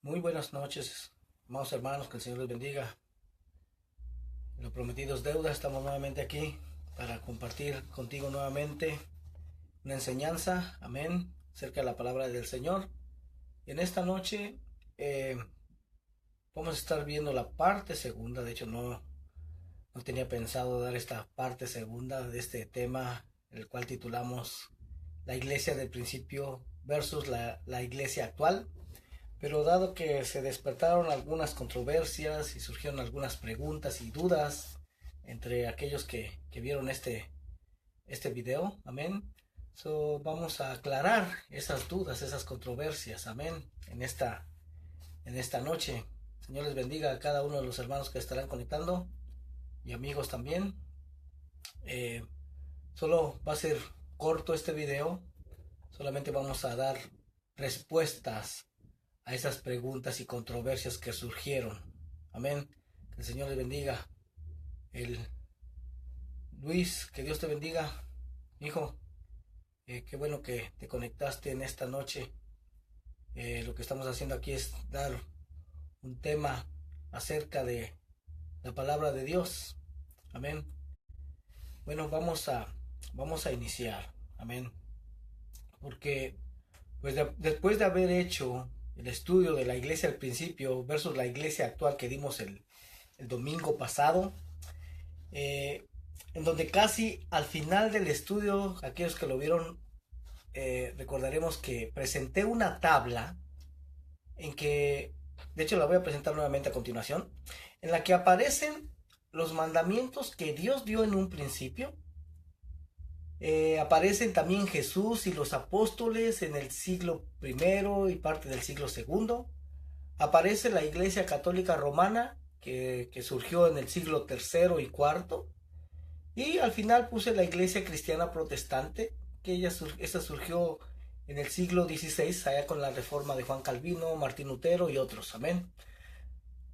Muy buenas noches, amados hermanos, que el Señor les bendiga. Lo prometido es deuda, estamos nuevamente aquí para compartir contigo nuevamente una enseñanza, amén, acerca de la palabra del Señor. Y en esta noche eh, vamos a estar viendo la parte segunda. De hecho no tenía pensado dar esta parte segunda de este tema, el cual titulamos La iglesia del principio versus la iglesia actual. Pero dado que se despertaron algunas controversias y surgieron algunas preguntas y dudas entre aquellos que vieron este video, amén. Vamos a aclarar esas dudas, esas controversias, amén, en esta noche. Señor les bendiga a cada uno de los hermanos que estarán conectando y amigos también. Eh, Solo va a ser corto este video, solamente vamos a dar respuestas a esas preguntas y controversias que surgieron. Amén. Que el Señor les bendiga. El Luis, que Dios te bendiga. Hijo, qué bueno que te conectaste en esta noche. Lo que estamos haciendo aquí es dar un tema acerca de la palabra de Dios. Amén. Bueno, vamos a iniciar. Amén. Porque pues después de haber hecho el estudio de la iglesia al principio versus la iglesia actual que dimos el domingo pasado, en donde casi al final del estudio, aquellos que lo vieron, recordaremos que presenté una tabla en que, de hecho la voy a presentar nuevamente a continuación, en la que aparecen los mandamientos que Dios dio en un principio. Aparecen también Jesús y los apóstoles en el siglo primero y parte del siglo segundo. Aparece la Iglesia Católica Romana que surgió en el siglo tercero y cuarto. Y al final puse la Iglesia Cristiana Protestante, que esa surgió en el siglo XVI, allá con la reforma de Juan Calvino, Martín Lutero y otros. Amén.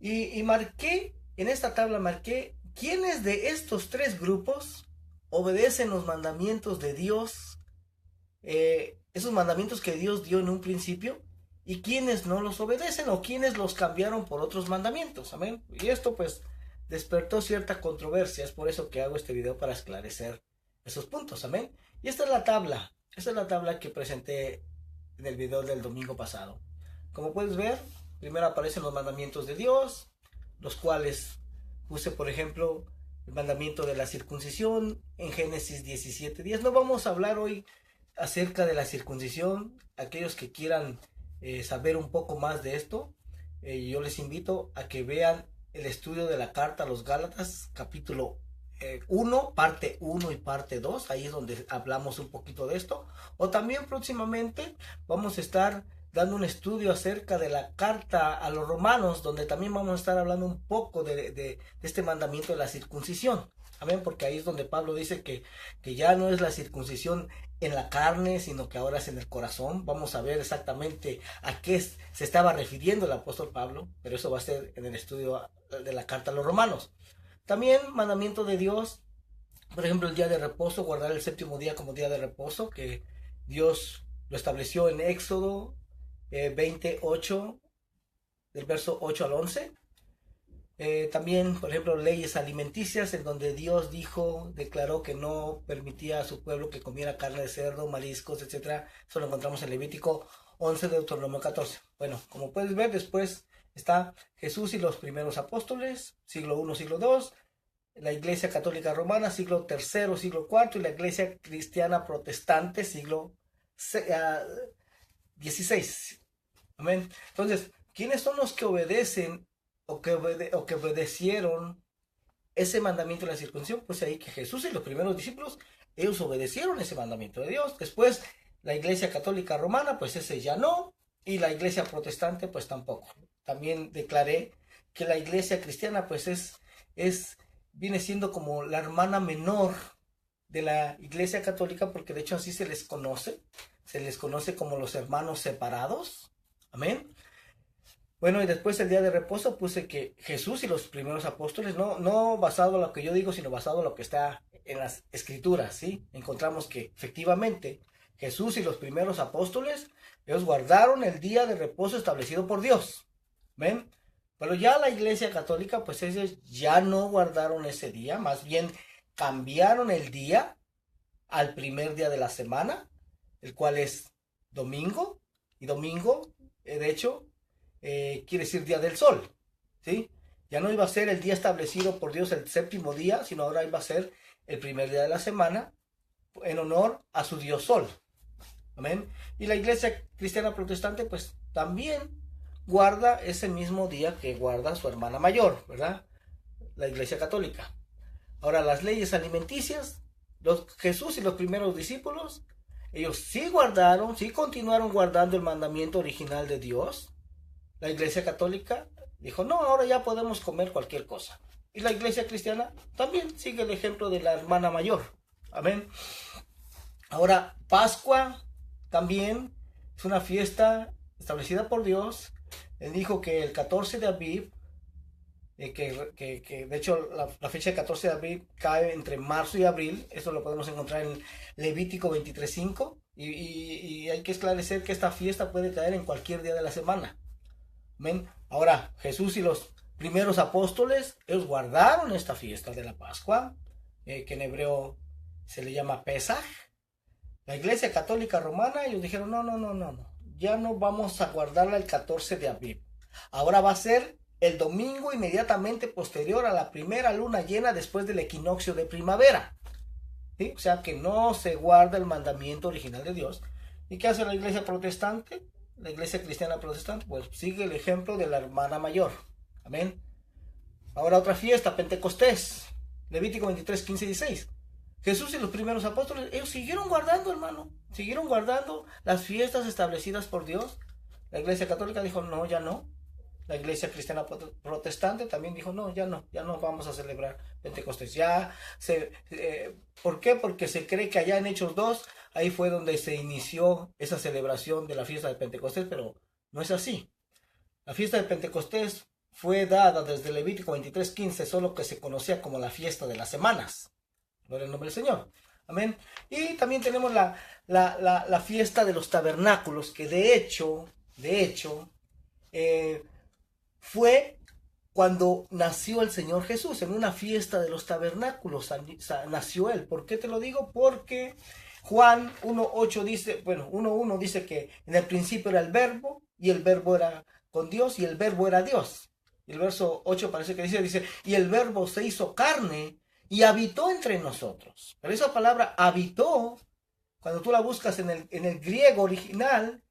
Y marqué, en esta tabla marqué, quiénes de estos tres grupos obedecen los mandamientos de Dios, esos mandamientos que Dios dio en un principio, y quienes no los obedecen o quienes los cambiaron por otros mandamientos. Amén. Y esto pues despertó cierta controversia. Es por eso que hago este video, para esclarecer esos puntos. Amén. Y esta es la tabla que presenté en el video del domingo pasado. Como puedes ver, primero aparecen los mandamientos de Dios, los cuales puse, por ejemplo, el mandamiento de la circuncisión en Génesis 17:10. No vamos a hablar hoy acerca de la circuncisión. Aquellos que quieran saber un poco más de esto, yo les invito a que vean el estudio de la carta a los Gálatas, capítulo 1, parte 1 y parte 2. Ahí es donde hablamos un poquito de esto. O también próximamente vamos a estar dando un estudio acerca de la carta a los romanos, donde también vamos a estar hablando un poco de este mandamiento de la circuncisión. Amén, porque ahí es donde Pablo dice que ya no es la circuncisión en la carne, sino que ahora es en el corazón. Vamos a ver exactamente a qué se estaba refiriendo el apóstol Pablo, pero eso va a ser en el estudio de la carta a los romanos. También mandamiento de Dios, por ejemplo, el día de reposo, guardar el séptimo día como día de reposo, que Dios lo estableció en Éxodo 28, del verso 8 al 11. También, por ejemplo, leyes alimenticias, en donde Dios declaró que no permitía a su pueblo que comiera carne de cerdo, mariscos, etcétera. Eso lo encontramos en Levítico 11, Deuteronomio 14. Bueno, como puedes ver, después está Jesús y los primeros apóstoles, siglo I, siglo II, la Iglesia Católica Romana, siglo III, siglo IV, y la Iglesia Cristiana Protestante, siglo XVI. Amén. Entonces, ¿quiénes son los que obedecen o que obedecieron ese mandamiento de la circuncisión? Pues ahí que Jesús y los primeros discípulos, ellos obedecieron ese mandamiento de Dios. Después, la Iglesia Católica Romana, pues ese ya no, y la Iglesia Protestante, pues tampoco. También declaré que la Iglesia Cristiana, pues viene siendo como la hermana menor de la Iglesia Católica, porque de hecho así se les conoce como los hermanos separados. Amén. Bueno, y después el día de reposo puse que Jesús y los primeros apóstoles, no basado en lo que yo digo, sino basado en lo que está en las escrituras, ¿sí? Encontramos que efectivamente Jesús y los primeros apóstoles, ellos guardaron el día de reposo establecido por Dios. ¿Ven? Pero ya la Iglesia Católica, pues ellos ya no guardaron ese día, más bien cambiaron el día al primer día de la semana, el cual es domingo, y domingo, de hecho, quiere decir día del sol, ¿sí? Ya no iba a ser el día establecido por Dios el séptimo día, sino ahora iba a ser el primer día de la semana, en honor a su Dios Sol. Amén. Y la Iglesia Cristiana Protestante, pues también guarda ese mismo día que guarda su hermana mayor, ¿verdad? La Iglesia Católica. Ahora, las leyes alimenticias, Jesús y los primeros discípulos, ellos sí guardaron, sí continuaron guardando el mandamiento original de Dios. La Iglesia Católica dijo, no, ahora ya podemos comer cualquier cosa. Y la Iglesia Cristiana también sigue el ejemplo de la hermana mayor. Amén. Ahora, Pascua también es una fiesta establecida por Dios. Él dijo que el 14 de Aviv, que de hecho la fecha del 14 de abril cae entre marzo y abril. Eso lo podemos encontrar en Levítico 23:5. Y hay que esclarecer que esta fiesta puede caer en cualquier día de la semana. ¿Ven? Ahora, Jesús y los primeros apóstoles, ellos guardaron esta fiesta de la Pascua, que en hebreo se le llama Pesaj. La Iglesia Católica Romana, ellos dijeron, no, ya no vamos a guardarla el 14 de abril. Ahora va a ser el domingo inmediatamente posterior a la primera luna llena después del equinoccio de primavera. ¿Sí? O sea que no se guarda el mandamiento original de Dios. ¿Y qué hace la Iglesia Protestante? La Iglesia Cristiana Protestante, pues sigue el ejemplo de la hermana mayor. Amén. Ahora otra fiesta, Pentecostés, Levítico 23, 15 y 16. Jesús y los primeros apóstoles, ellos siguieron guardando, hermano, siguieron guardando las fiestas establecidas por Dios. La Iglesia Católica dijo, no, ya no. La Iglesia Cristiana Protestante también dijo, no vamos a celebrar Pentecostés. ¿Por qué? Porque se cree que allá en Hechos 2, ahí fue donde se inició esa celebración de la fiesta de Pentecostés, pero no es así. La fiesta de Pentecostés fue dada desde Levítico 23:15, solo que se conocía como la fiesta de las semanas. Gloria al nombre del Señor. Amén. Y también tenemos la fiesta de los tabernáculos, que de hecho, fue cuando nació el Señor Jesús. En una fiesta de los tabernáculos nació Él. ¿Por qué te lo digo? Porque Juan 1:8 dice, 1:1 dice que en el principio era el verbo, y el verbo era con Dios, y el verbo era Dios. Y el verso 8 parece que dice, y el verbo se hizo carne y habitó entre nosotros. Pero esa palabra habitó, cuando tú la buscas en el griego original,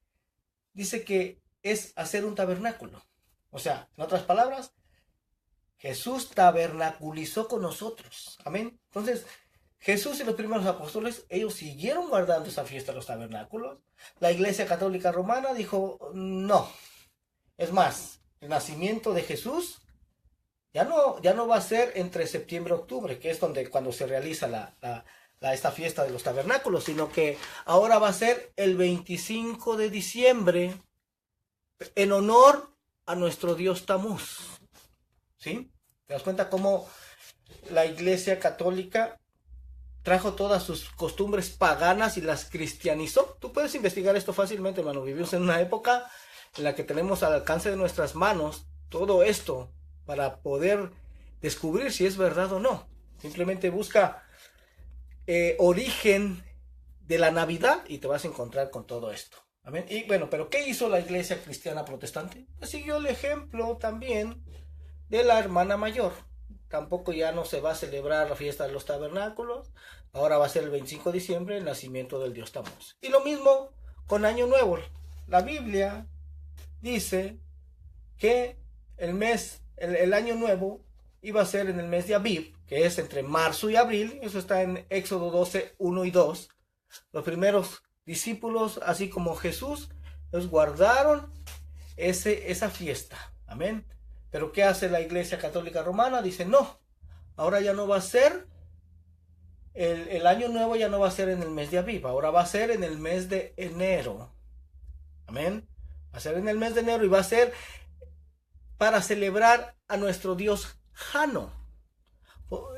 dice que es hacer un tabernáculo. O sea, en otras palabras, Jesús tabernaculizó con nosotros. Amén. Entonces, Jesús y los primeros apóstoles, ellos siguieron guardando esa fiesta de los tabernáculos. La Iglesia Católica Romana dijo, no. Es más, el nacimiento de Jesús ya no va a ser entre septiembre y octubre, que es cuando se realiza esta fiesta de los tabernáculos, sino que ahora va a ser el 25 de diciembre, en honor a nuestro Dios Tamuz. ¿Sí? ¿Te das cuenta cómo la Iglesia Católica trajo todas sus costumbres paganas y las cristianizó? Tú puedes investigar esto fácilmente, hermano. Vivimos en una época en la que tenemos al alcance de nuestras manos todo esto para poder descubrir si es verdad o no. Simplemente busca origen de la Navidad y te vas a encontrar con todo esto. Amén. Y bueno, pero ¿qué hizo la Iglesia Cristiana Protestante? Pues siguió el ejemplo también de la hermana mayor. Tampoco ya no se va a celebrar la fiesta de los tabernáculos. Ahora va a ser el 25 de diciembre el nacimiento del Dios Tamuz. Y lo mismo con Año Nuevo. La Biblia dice que el Año Nuevo iba a ser en el mes de Aviv, que es entre marzo y abril. Eso está en Éxodo 12, 1 y 2. Los primeros discípulos, así como Jesús, ellos guardaron esa fiesta. Amén. Pero ¿qué hace la Iglesia Católica Romana? Dice, no, ahora ya no va a ser, el Año Nuevo ya no va a ser en el mes de Aviv, ahora va a ser en el mes de enero. Amén. Va a ser en el mes de enero y va a ser para celebrar a nuestro Dios Jano.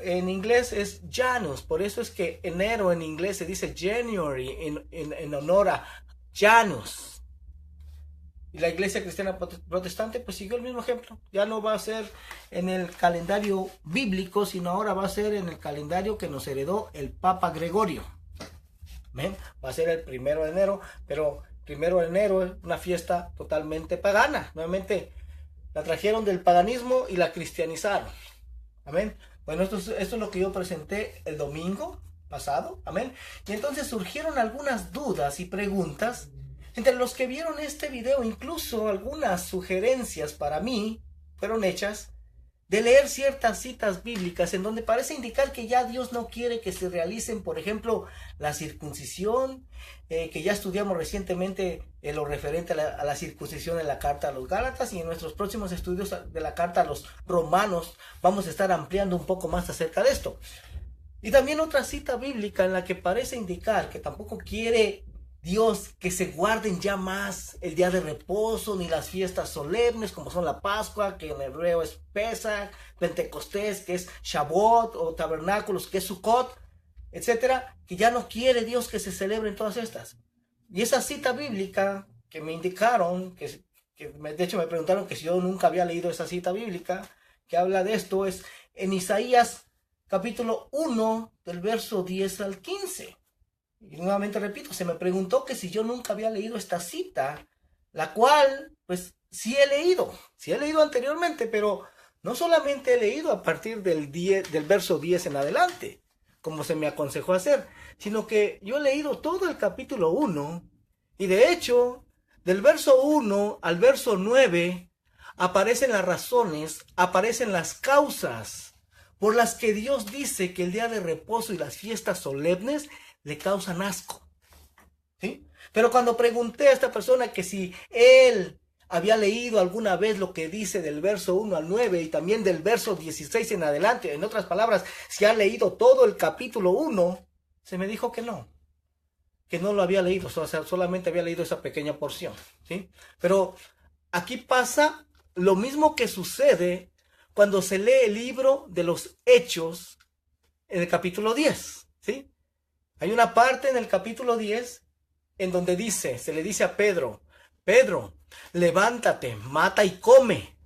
En inglés es Janus, por eso es que enero en inglés se dice January en honor a Janus. Y la iglesia cristiana protestante pues siguió el mismo ejemplo. Ya no va a ser en el calendario bíblico, sino ahora va a ser en el calendario que nos heredó el Papa Gregorio. ¿Ven? Va a ser el 1 de enero, pero 1 de enero es una fiesta totalmente pagana. Nuevamente la trajeron del paganismo y la cristianizaron. Amén. Bueno, esto es lo que yo presenté el domingo pasado. Amén. Y entonces surgieron algunas dudas y preguntas entre los que vieron este video. Incluso algunas sugerencias para mí fueron hechas de leer ciertas citas bíblicas en donde parece indicar que ya Dios no quiere que se realicen, por ejemplo, la circuncisión, que ya estudiamos recientemente lo referente a la circuncisión en la carta a los Gálatas, y en nuestros próximos estudios de la carta a los Romanos vamos a estar ampliando un poco más acerca de esto. Y también otra cita bíblica en la que parece indicar que tampoco quiere Dios que se guarden ya más el día de reposo, ni las fiestas solemnes como son la Pascua, que en hebreo es Pesach, Pentecostés, que es Shavuot, o Tabernáculos, que es Sukkot, etcétera, que ya no quiere Dios que se celebren todas estas. Y esa cita bíblica que me indicaron, de hecho me preguntaron que si yo nunca había leído esa cita bíblica, que habla de esto, es en Isaías capítulo 1, del verso 10 al 15. Y nuevamente repito, se me preguntó que si yo nunca había leído esta cita, la cual, pues, sí he leído anteriormente, pero no solamente he leído a partir del verso 10 en adelante, como se me aconsejó hacer, sino que yo he leído todo el capítulo 1, y de hecho, del verso 1 al verso 9, aparecen las razones, aparecen las causas por las que Dios dice que el día de reposo y las fiestas solemnes le causan asco. ¿Sí? Pero cuando pregunté a esta persona que si él había leído alguna vez lo que dice del verso 1 al 9 y también del verso 16 en adelante, en otras palabras, si ha leído todo el capítulo 1, se me dijo que no lo había leído, o sea, solamente había leído esa pequeña porción. ¿Sí? Pero aquí pasa lo mismo que sucede cuando se lee el libro de los Hechos en el capítulo 10. ¿Sí? Hay una parte en el capítulo 10 en donde se le dice a Pedro, levántate, mata y come.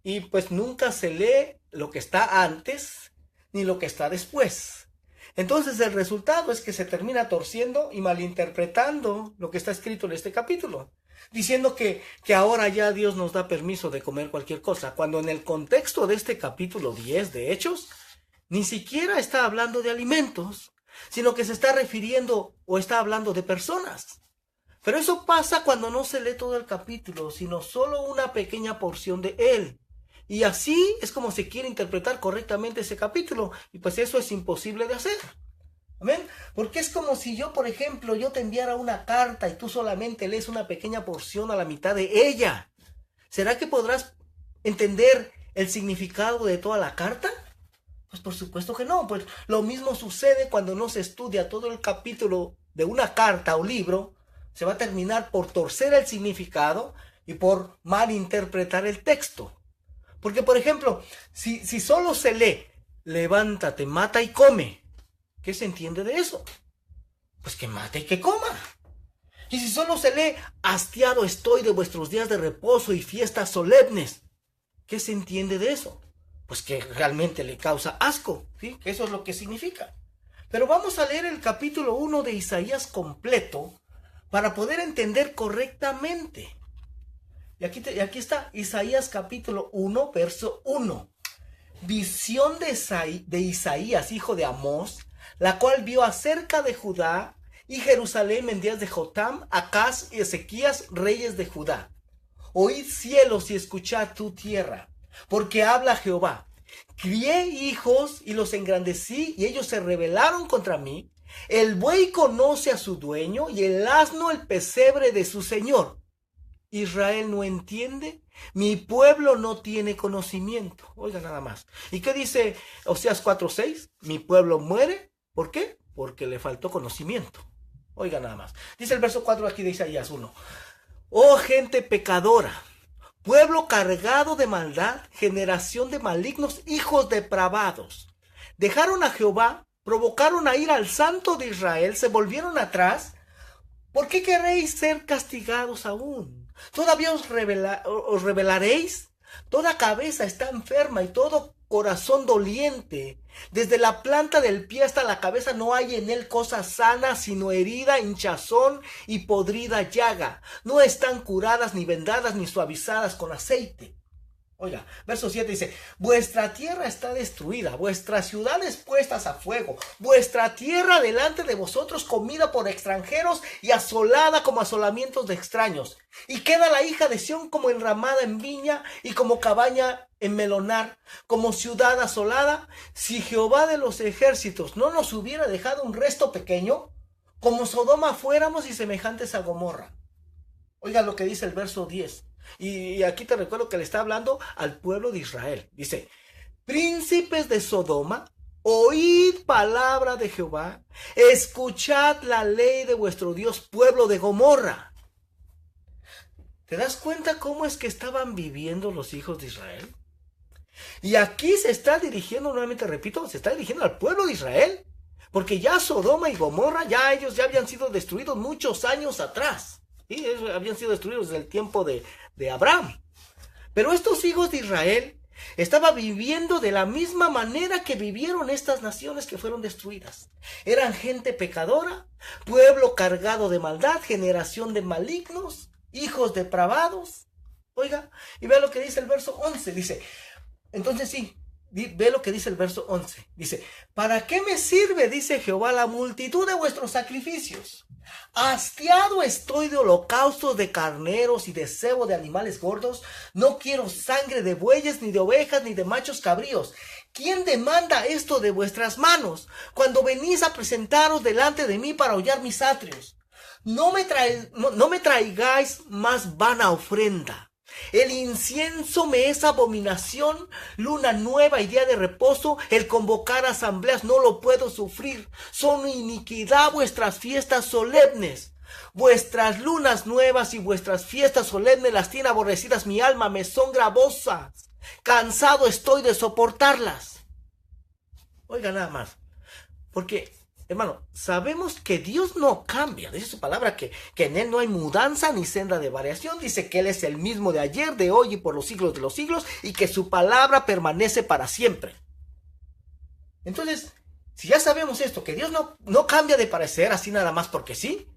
Y pues nunca se lee lo que está antes ni lo que está después. Entonces el resultado es que se termina torciendo y malinterpretando lo que está escrito en este capítulo, diciendo que ahora ya Dios nos da permiso de comer cualquier cosa, cuando en el contexto de este capítulo 10 de Hechos, ni siquiera está hablando de alimentos, sino que se está refiriendo o está hablando de personas. Pero eso pasa cuando no se lee todo el capítulo, sino solo una pequeña porción de él. Y así es como se quiere interpretar correctamente ese capítulo, y pues eso es imposible de hacer. ¿Amén? Porque es como si yo, por ejemplo, yo te enviara una carta y tú solamente lees una pequeña porción a la mitad de ella. ¿Será que podrás entender el significado de toda la carta? Pues por supuesto que no. Pues lo mismo sucede cuando no se estudia todo el capítulo de una carta o libro. Se va a terminar por torcer el significado y por malinterpretar el texto. Porque, por ejemplo, si solo se lee levántate, mata y come, ¿qué se entiende de eso? Pues que mate y que coma. Y si solo se lee hastiado estoy de vuestros días de reposo y fiestas solemnes, ¿qué se entiende de eso? Pues que realmente le causa asco, ¿sí? Que eso es lo que significa. Pero vamos a leer el capítulo 1 de Isaías completo para poder entender correctamente. Y aquí está Isaías capítulo 1, verso 1. Visión de Isaías, hijo de Amós, la cual vio acerca de Judá y Jerusalén en días de Jotam, Acaz y Ezequías, reyes de Judá. Oíd cielos y escuchad tu tierra, porque habla Jehová. Crié hijos y los engrandecí, y ellos se rebelaron contra mí. El buey conoce a su dueño, y el asno el pesebre de su señor. Israel no entiende, mi pueblo no tiene conocimiento. Oiga nada más. ¿Y qué dice Oseas 4:6? Mi pueblo muere. ¿Por qué? Porque le faltó conocimiento. Oiga nada más. Dice el verso 4 aquí de Isaías 1. Oh gente pecadora, pueblo cargado de maldad, generación de malignos, hijos depravados. Dejaron a Jehová, provocaron a ir al Santo de Israel, se volvieron atrás. ¿Por qué queréis ser castigados aún? ¿Todavía os rebelaréis? Toda cabeza está enferma y todo corazón doliente. Desde la planta del pie hasta la cabeza no hay en él cosa sana, sino herida, hinchazón y podrida llaga. No están curadas, ni vendadas, ni suavizadas con aceite. Oiga, verso 7 dice, vuestra tierra está destruida, vuestras ciudades puestas a fuego, vuestra tierra delante de vosotros comida por extranjeros y asolada como asolamientos de extraños. Y queda la hija de Sión como enramada en viña y como cabaña en melonar, como ciudad asolada. Si Jehová de los ejércitos no nos hubiera dejado un resto pequeño, como Sodoma fuéramos y semejantes a Gomorra. Oiga lo que dice el verso 10. Y aquí te recuerdo que le está hablando al pueblo de Israel. Dice, príncipes de Sodoma, oíd palabra de Jehová, escuchad la ley de vuestro Dios, pueblo de Gomorra. ¿Te das cuenta cómo es que estaban viviendo los hijos de Israel? Y aquí se está dirigiendo, nuevamente repito, se está dirigiendo al pueblo de Israel. Porque ya Sodoma y Gomorra, ya ellos ya habían sido destruidos muchos años atrás. Y habían sido destruidos desde el tiempo de Abraham. Pero estos hijos de Israel estaban viviendo de la misma manera que vivieron estas naciones que fueron destruidas. Eran gente pecadora, pueblo cargado de maldad, generación de malignos, hijos depravados. Oiga, y vea lo que dice el verso 11. Dice, entonces sí, ve lo que dice el verso 11. Dice, ¿para qué me sirve, dice Jehová, la multitud de vuestros sacrificios? Hastiado estoy de holocaustos de carneros y de cebo de animales gordos. No quiero sangre de bueyes, ni de ovejas, ni de machos cabríos. ¿Quién demanda esto de vuestras manos cuando venís a presentaros delante de mí para hollar mis atrios? No me traigáis más vana ofrenda. El incienso me es abominación, luna nueva y día de reposo, el convocar asambleas no lo puedo sufrir. Son iniquidad vuestras fiestas solemnes. Vuestras lunas nuevas y vuestras fiestas solemnes las tiene aborrecidas mi alma, me son gravosas. Cansado estoy de soportarlas. Oiga nada más, porque hermano, sabemos que Dios no cambia. Dice su palabra que en Él no hay mudanza ni senda de variación. Dice que Él es el mismo de ayer, de hoy y por los siglos de los siglos. Y que su palabra permanece para siempre. Entonces, si ya sabemos esto, que Dios no cambia de parecer así nada más porque sí.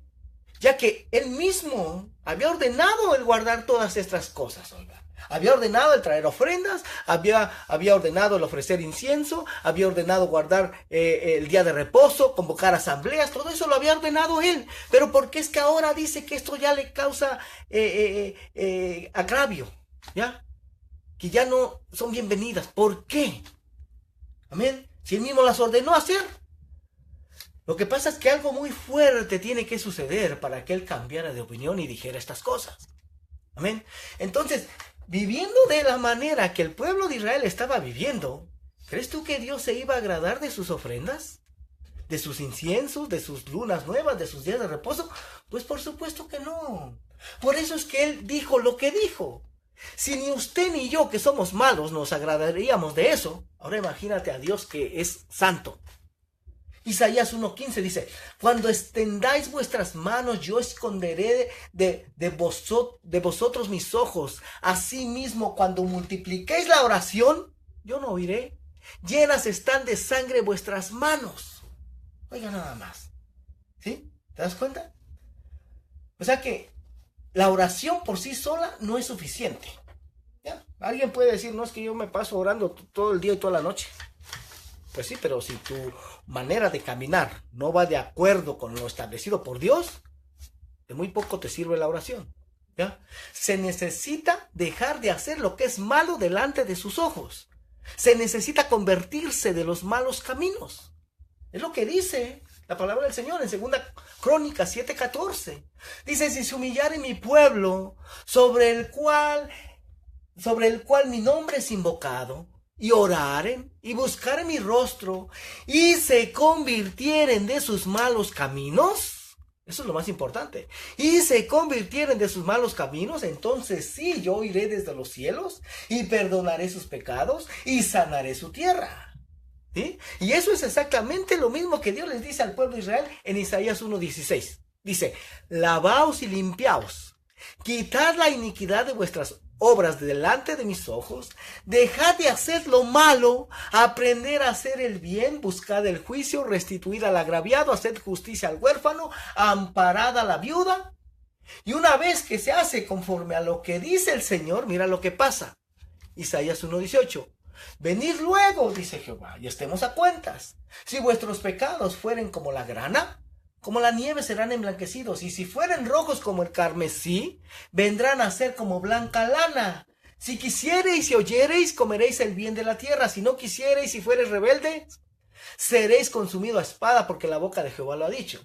Ya que Él mismo había ordenado el guardar todas estas cosas, oiga. Había ordenado el traer ofrendas, había ordenado el ofrecer incienso, había ordenado guardar el día de reposo, convocar asambleas, todo eso lo había ordenado Él. Pero ¿por qué es que ahora dice que esto ya le causa agravio? ¿Ya? Que ya no son bienvenidas. ¿Por qué? Amén. Si Él mismo las ordenó hacer. Lo que pasa es que algo muy fuerte tiene que suceder para que Él cambiara de opinión y dijera estas cosas. Amén. Entonces, viviendo de la manera que el pueblo de Israel estaba viviendo, ¿crees tú que Dios se iba a agradar de sus ofrendas? ¿De sus inciensos? ¿De sus lunas nuevas? ¿De sus días de reposo? Pues por supuesto que no. Por eso es que Él dijo lo que dijo. Si ni usted ni yo, que somos malos, nos agradaríamos de eso, ahora imagínate a Dios que es santo. Isaías 1:15 dice, cuando extendáis vuestras manos, yo esconderé de vosotros mis ojos. Asimismo, cuando multipliquéis la oración, yo no oiré. Llenas están de sangre vuestras manos. Oiga nada más. ¿Sí? ¿Te das cuenta? O sea que la oración por sí sola no es suficiente. ¿Ya? Alguien puede decir, no, es que yo me paso orando todo el día y toda la noche. Pues sí, pero si tu manera de caminar no va de acuerdo con lo establecido por Dios, de muy poco te sirve la oración. ¿Ya? Se necesita dejar de hacer lo que es malo delante de sus ojos. Se necesita convertirse de los malos caminos. Es lo que dice la palabra del Señor en 2 Crónicas 7:14. Dice, si se humillare mi pueblo, sobre el cual mi nombre es invocado, y oraren y buscaren mi rostro y se convirtieren de sus malos caminos, eso es lo más importante, y se convirtieren de sus malos caminos, entonces sí, yo iré desde los cielos y perdonaré sus pecados y sanaré su tierra. ¿Sí? Y eso es exactamente lo mismo que Dios les dice al pueblo de Israel en Isaías 1:16. Dice, lavaos y limpiaos, quitad la iniquidad de vuestras obras delante de mis ojos, dejad de hacer lo malo, aprender a hacer el bien, buscad el juicio, restituid al agraviado, haced justicia al huérfano, amparad a la viuda. Y una vez que se hace conforme a lo que dice el Señor, mira lo que pasa. Isaías 1:18. Venid luego, dice Jehová, y estemos a cuentas. Si vuestros pecados fueren como la grana, como la nieve serán emblanquecidos, y si fueren rojos como el carmesí, vendrán a ser como blanca lana. Si quisiereis y oyereis, comeréis el bien de la tierra. Si no quisiereis y fuereis rebeldes, seréis consumidos a espada, porque la boca de Jehová lo ha dicho.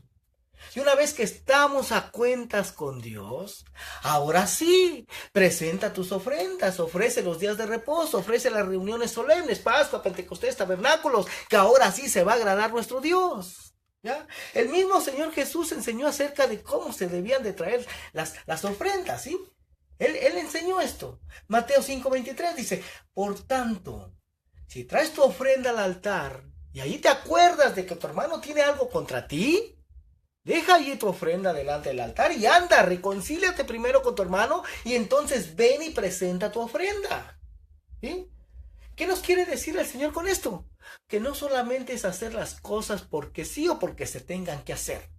Y una vez que estamos a cuentas con Dios, ahora sí, presenta tus ofrendas, ofrece los días de reposo, ofrece las reuniones solemnes, Pascua, Pentecostés, tabernáculos, que ahora sí se va a agradar nuestro Dios. ¿Ya? El mismo Señor Jesús enseñó acerca de cómo se debían de traer las ofrendas, ¿sí? Él enseñó esto. Mateo 5:23 dice, por tanto, si traes tu ofrenda al altar y ahí te acuerdas de que tu hermano tiene algo contra ti, deja allí tu ofrenda delante del altar y anda, reconcíliate primero con tu hermano y entonces ven y presenta tu ofrenda. ¿Sí? ¿Qué nos quiere decir el Señor con esto? Que no solamente es hacer las cosas porque sí o porque se tengan que hacer.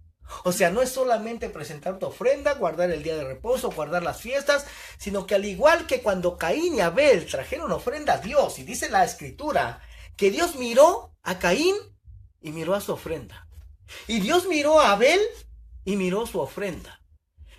O sea, no es solamente presentar tu ofrenda, guardar el día de reposo, guardar las fiestas, sino que al igual que cuando Caín y Abel trajeron ofrenda a Dios, y dice la Escritura, que Dios miró a Caín y miró a su ofrenda. Y Dios miró a Abel y miró su ofrenda.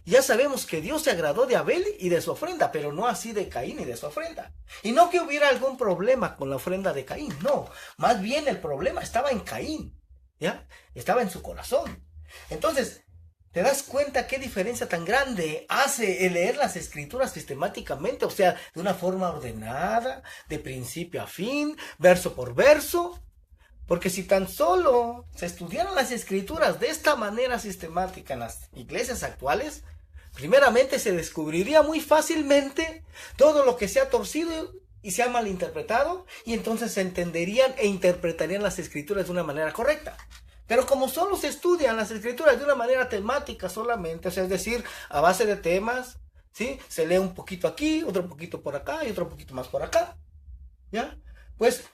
Ya sabemos que Dios se agradó de Abel y de su ofrenda, pero no así de Caín y de su ofrenda. Y no que hubiera algún problema con la ofrenda de Caín, no. Más bien el problema estaba en Caín, ¿ya? Estaba en su corazón. Entonces, ¿te das cuenta qué diferencia tan grande hace el leer las Escrituras sistemáticamente? O sea, de una forma ordenada, de principio a fin, verso por verso. Porque si tan solo se estudiaran las Escrituras de esta manera sistemática en las iglesias actuales, primeramente se descubriría muy fácilmente todo lo que se ha torcido y se ha malinterpretado, y entonces se entenderían e interpretarían las Escrituras de una manera correcta. Pero como solo se estudian las Escrituras de una manera temática solamente, o sea, es decir, a base de temas, ¿sí? Se lee un poquito aquí, otro poquito por acá y otro poquito más por acá, ¿ya? Pues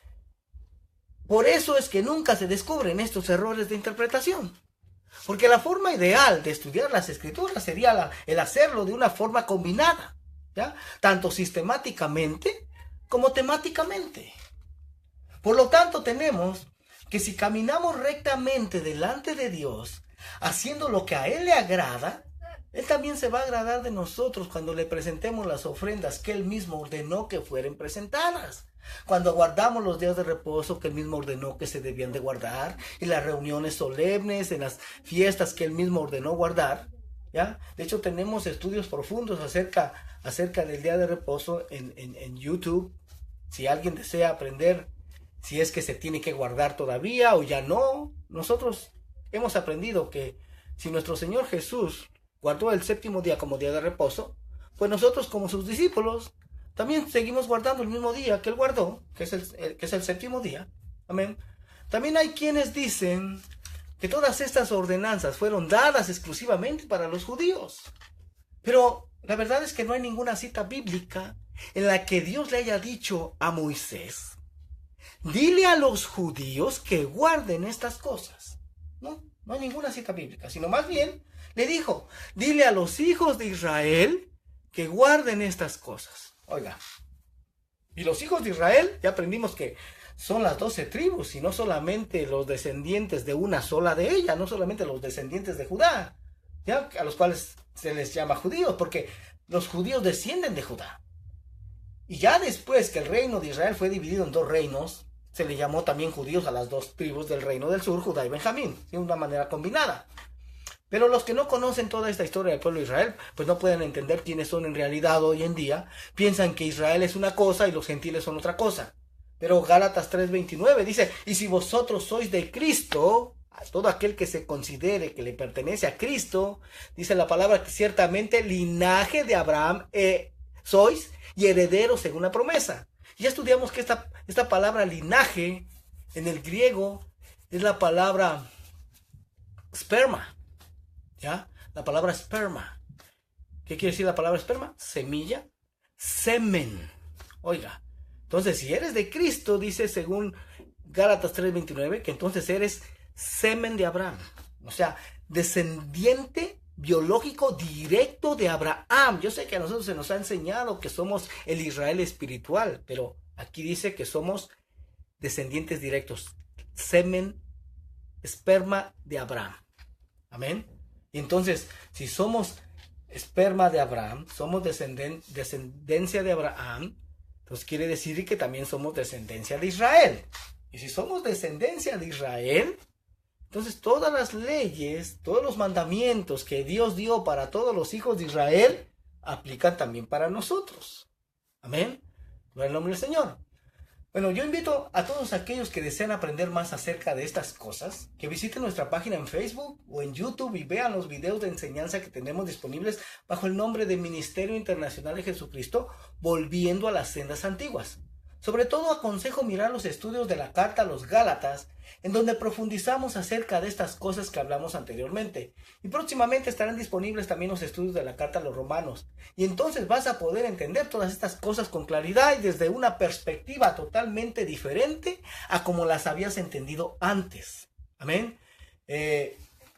por eso es que nunca se descubren estos errores de interpretación. Porque la forma ideal de estudiar las Escrituras sería el hacerlo de una forma combinada, ¿ya? Tanto sistemáticamente como temáticamente. Por lo tanto, tenemos que si caminamos rectamente delante de Dios, haciendo lo que a Él le agrada, Él también se va a agradar de nosotros cuando le presentemos las ofrendas que Él mismo ordenó que fueran presentadas. Cuando guardamos los días de reposo que Él mismo ordenó que se debían de guardar, y las reuniones solemnes, en las fiestas que Él mismo ordenó guardar, ¿ya? De hecho, tenemos estudios profundos acerca del día de reposo en YouTube. Si alguien desea aprender si es que se tiene que guardar todavía o ya no, nosotros hemos aprendido que si nuestro Señor Jesús guardó el séptimo día como día de reposo, pues nosotros como sus discípulos también seguimos guardando el mismo día que Él guardó, que es el séptimo día. Amén. También hay quienes dicen que todas estas ordenanzas fueron dadas exclusivamente para los judíos. Pero la verdad es que no hay ninguna cita bíblica en la que Dios le haya dicho a Moisés: dile a los judíos que guarden estas cosas. No hay ninguna cita bíblica, sino más bien le dijo: dile a los hijos de Israel que guarden estas cosas. Oiga, y los hijos de Israel, ya aprendimos que son las 12 tribus, y no solamente los descendientes de una sola de ellas, no solamente los descendientes de Judá, ¿ya? A los cuales se les llama judíos, porque los judíos descienden de Judá. Y ya después que el reino de Israel fue dividido en dos reinos, se le llamó también judíos a las dos tribus del reino del sur, Judá y Benjamín, de una manera combinada. Pero los que no conocen toda esta historia del pueblo de Israel, pues no pueden entender quiénes son en realidad hoy en día. Piensan que Israel es una cosa y los gentiles son otra cosa. Pero Gálatas 3:29 dice: y si vosotros sois de Cristo, a todo aquel que se considere que le pertenece a Cristo, dice la palabra que ciertamente linaje de Abraham sois y herederos según la promesa. Ya estudiamos que esta palabra linaje en el griego es la palabra sperma, ¿ya? la palabra esperma. ¿Qué quiere decir la palabra esperma? Semilla, semen. Oiga, entonces si eres de Cristo, dice según Gálatas 3:29, que entonces eres semen de Abraham. O sea, descendiente biológico directo de Abraham. Yo sé que a nosotros se nos ha enseñado que somos el Israel espiritual, pero aquí dice que somos descendientes directos, semen, esperma de Abraham. Amén. Y entonces, si somos esperma de Abraham, somos descendencia de Abraham, entonces quiere decir que también somos descendencia de Israel. Y si somos descendencia de Israel, entonces todas las leyes, todos los mandamientos que Dios dio para todos los hijos de Israel, aplican también para nosotros. Amén. Gloria al nombre del Señor. Bueno, yo invito a todos aquellos que desean aprender más acerca de estas cosas, que visiten nuestra página en Facebook o en YouTube y vean los videos de enseñanza que tenemos disponibles bajo el nombre de Ministerio Internacional de Jesucristo, volviendo a las sendas antiguas. Sobre todo aconsejo mirar los estudios de la carta a los Gálatas, en donde profundizamos acerca de estas cosas que hablamos anteriormente. Y próximamente estarán disponibles también los estudios de la carta a los Romanos. Y entonces vas a poder entender todas estas cosas con claridad y desde una perspectiva totalmente diferente a como las habías entendido antes. Amén.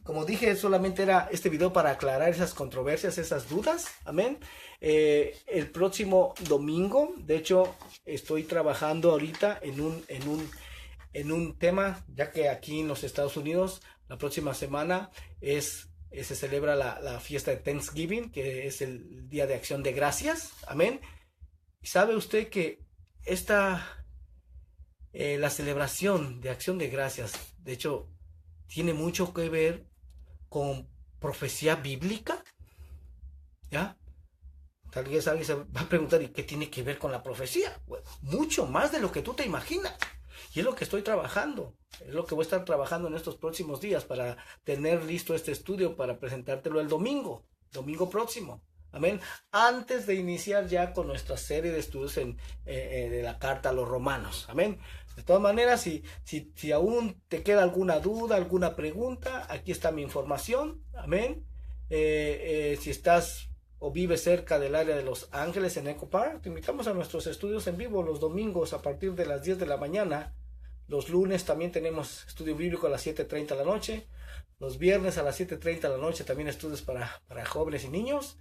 Como dije, solamente era este video para aclarar esas controversias, esas dudas. Amén. El próximo domingo, de hecho, estoy trabajando ahorita en un tema, ya que aquí en los Estados Unidos, la próxima semana se celebra la fiesta de Thanksgiving, que es el Día de Acción de Gracias. Amén. Y sabe usted que la celebración de Acción de Gracias, de hecho, tiene mucho que ver con profecía bíblica. ¿Ya? Tal vez alguien se va a preguntar, ¿y qué tiene que ver con la profecía? Bueno, mucho más de lo que tú te imaginas. Y es lo que estoy trabajando. Es lo que voy a estar trabajando en estos próximos días para tener listo este estudio para presentártelo el domingo próximo. Amén. Antes de iniciar ya con nuestra serie de estudios de la carta a los Romanos. Amén. De todas maneras, si aún te queda alguna duda, alguna pregunta, aquí está mi información. Amén. Si estás o vives cerca del área de Los Ángeles en Echo Park, te invitamos a nuestros estudios en vivo los domingos a partir de las 10 de la mañana. Los lunes también tenemos estudio bíblico a las 7:30 de la noche. Los viernes a las 7:30 de la noche también estudios para jóvenes y niños.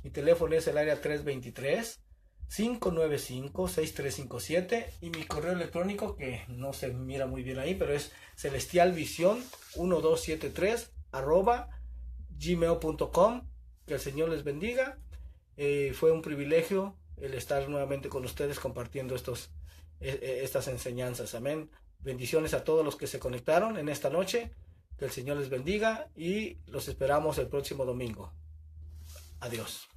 Mi teléfono es el área 323-595-6357 y mi correo electrónico, que no se mira muy bien ahí, pero es celestialvision1273@gmail.com. Que el Señor les bendiga. Fue un privilegio el estar nuevamente con ustedes compartiendo estas enseñanzas. Amén. Bendiciones a todos los que se conectaron en esta noche. Que el Señor les bendiga y los esperamos el próximo domingo. Adiós.